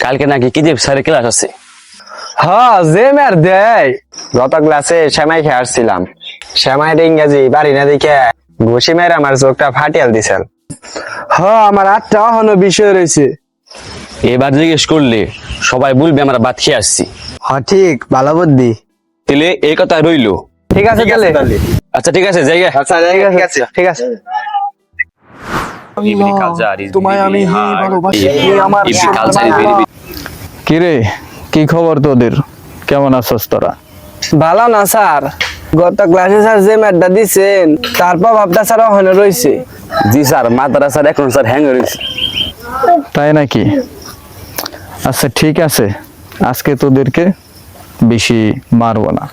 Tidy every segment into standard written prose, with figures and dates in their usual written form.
কালকে নাকি কি যে স্যারের ক্লাস আছে। হ্যাঁ যে মের দেয় গত ক্লাসে সেমাই খেয়ে আসছিলাম, সেমাইয়ের ইংরেজি বাড়ি না দেখে ঘুষি মেরে আমার চোখটা ফাটিয়াল দিছেন। হ্যাঁ আমার 8টা এখনো বিষয় রয়েছে। এবার জিজ্ঞেস করলে সবাই বলবে আমরা ভাত খেয়ে আসছি। হ্যাঁ ঠিক, ভালো বুদ্ধি। তাহলে এই কথা রইলো। ঠিক আছে তাহলে। আচ্ছা ঠিক আছে জায়গা। আচ্ছা ঠিক আছে। তোমায় আমি ভালোবাসি আমার কিরে কি খবর তোদের, কেমন আছিস তোরা? ভালো না স্যার, গত ক্লাসে স্যার যে ম্যাথটা দিছেন তার প্রভাবটা স্যার ওখানে রয়েছে। জি স্যার, মাদ্রাসার এখন স্যার হ্যাং রয়েছে। তাই নাকি? আচ্ছা ঠিক আছে, আজকে তোদেরকে বেশি মারবো না,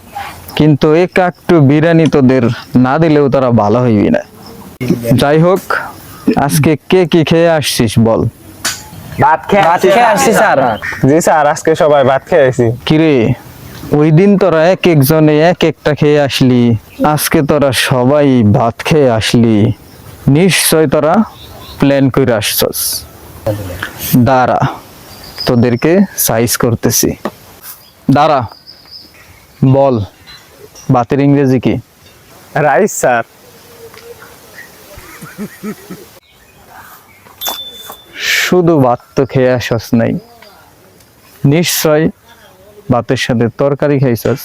কিন্তু একটু বিরিয়ানি তোদের না দিলেও তারা ভালো হইবি না। যাই হোক, আজকে কে কি খেয়ে আসছিস বল। ভাত খেয়ে আসছি স্যার। জি স্যার, আজকে সবাই ভাত খেয়ে আসছি। কিরে ওই দিন তোরা এক একজনে এক একটা খেয়ে আসলি, আজকে তোরা সবাই ভাত খেয়ে আসলি, নিশ্চয় তোরা প্ল্যান করে আসছস। দাঁড়া, তোদেরকে সাইজ করতেছি। দাঁড়া, বল ভাতের ইংরেজি কি? Rice sir. শুধু ভাত তো খেয়ে আসস নাই, নিশ্চয় ভাতের সাথে তরকারি খাইছস।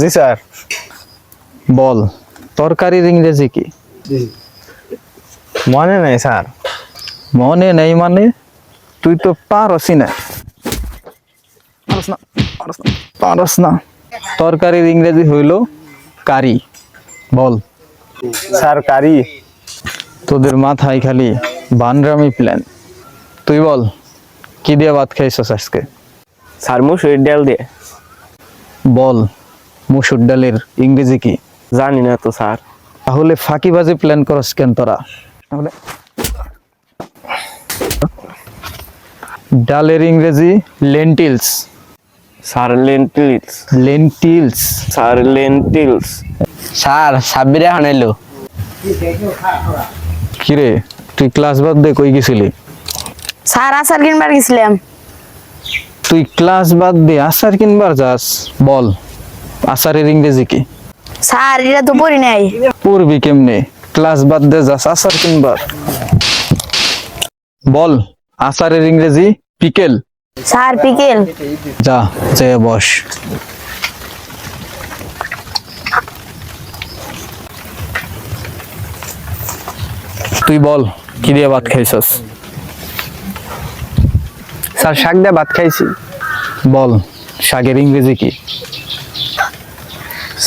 জি স্যার। বল তরকারির ইংরেজি কি? মনে নাই স্যার। মনে নেই মানে? তুই তো পারসই না, পারস না। তরকারির ইংরেজি হইল কারি। বল। স্যার কারি। তোদের মাথায় খালি বানরামি প্ল্যান। তুই বল কি দিয়ে ভাত খাইছস আজকে? স্যার মুসুরির ডাল দিয়ে। বল মুসুর ডালের ইংরেজি কি? জানি না তো স্যার। তাহলে ফাঁকিবাজি প্ল্যান করস কেন তোরা? তাহলে ডালের ইংরেজি lentils. Sir lentils. Lentils. Sir lentils. Sir Sabbir এখন এলো। কিরে তুই ক্লাস বাদ দিয়ে কই গেছিলি? স্যার আচার কিনবার গেছিলাম। তুই ক্লাস বাদ দিয়ে আচার কিনবার যাস? বল আচারের ইংরেজি কি? স্যার এটা তো পড়ি নাই। পড়বি কেমনে, ক্লাস বাদ দিয়ে যাস আচার কিনবার? বল আচারের ইংরেজি পিকেল। Sir pickle. যা যেয়ে বস। তুই বল কি দিয়ে ভাত খাইছস? স্যার শাক দিয়ে ভাত খাইছি। বল শাকের ইংরেজি কি?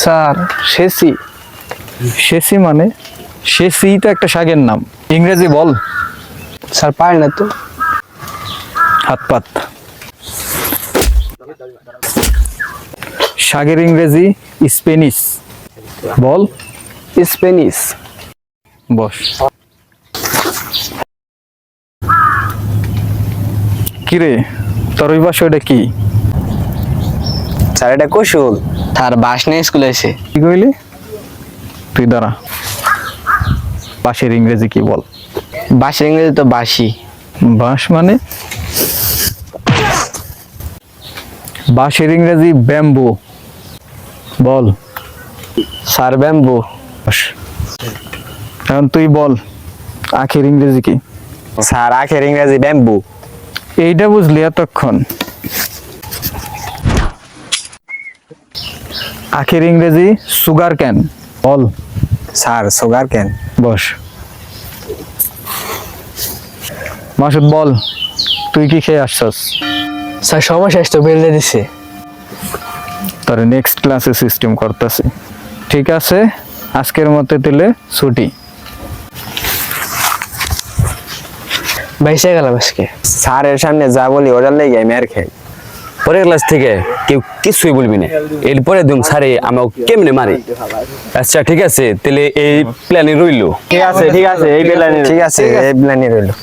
স্যার শেষি। শেষি মানে? শেষি তো একটা শাকের নাম, ইংরেজি বল। স্যার পারি না তো। হাত পাত। শাকের ইংরেজি স্পেনিশ। বল। স্পেনিশ। বস। কিরে তোর ওই পাশে ওটা কি? স্যার এটা কৌশল। তার বাস নিয়ে স্কুলে এসে। কি কইলি? তুই দাঁড়া, বাঁশের ইংরেজি কি বল? বাসের ইংরেজি তো বাসি। বাঁশ মানে? বাঁশের ইংরেজি ব্যাম্বু। বল। Sir bamboo. বস। এখন তুই বল আখের ইংরেজি কি? স্যার আখের ইংরেজি ব্যাম্বু। এইটা বুঝলি এতক্ষণ? আখের ইংরেজি সুগার ক্যান। বল। স্যার সুগার কেন। বস। মাসুদ বল তুই কি খেয়ে আসছস? স্যার সময় শেষ তো বেলতে দিছে। তোর নেক্সট ক্লাসে সিস্টেম করতেছি। ঠিক আছে, আজকের মতো দিলে ছুটি। বাইসে গেলাম আজকে। স্যারের সামনে যা বলি ওটার লেগে মেয়ের খাই। পরের ক্লাস থেকে কেউ কিছুই বলবি না, এরপরে দুম স্যারে আমাকে কেমনে মারে। আচ্ছা ঠিক আছে, তাহলে এই প্ল্যানে রইলো। ঠিক আছে এই প্ল্যানে। ঠিক আছে এই প্ল্যানে রইলো।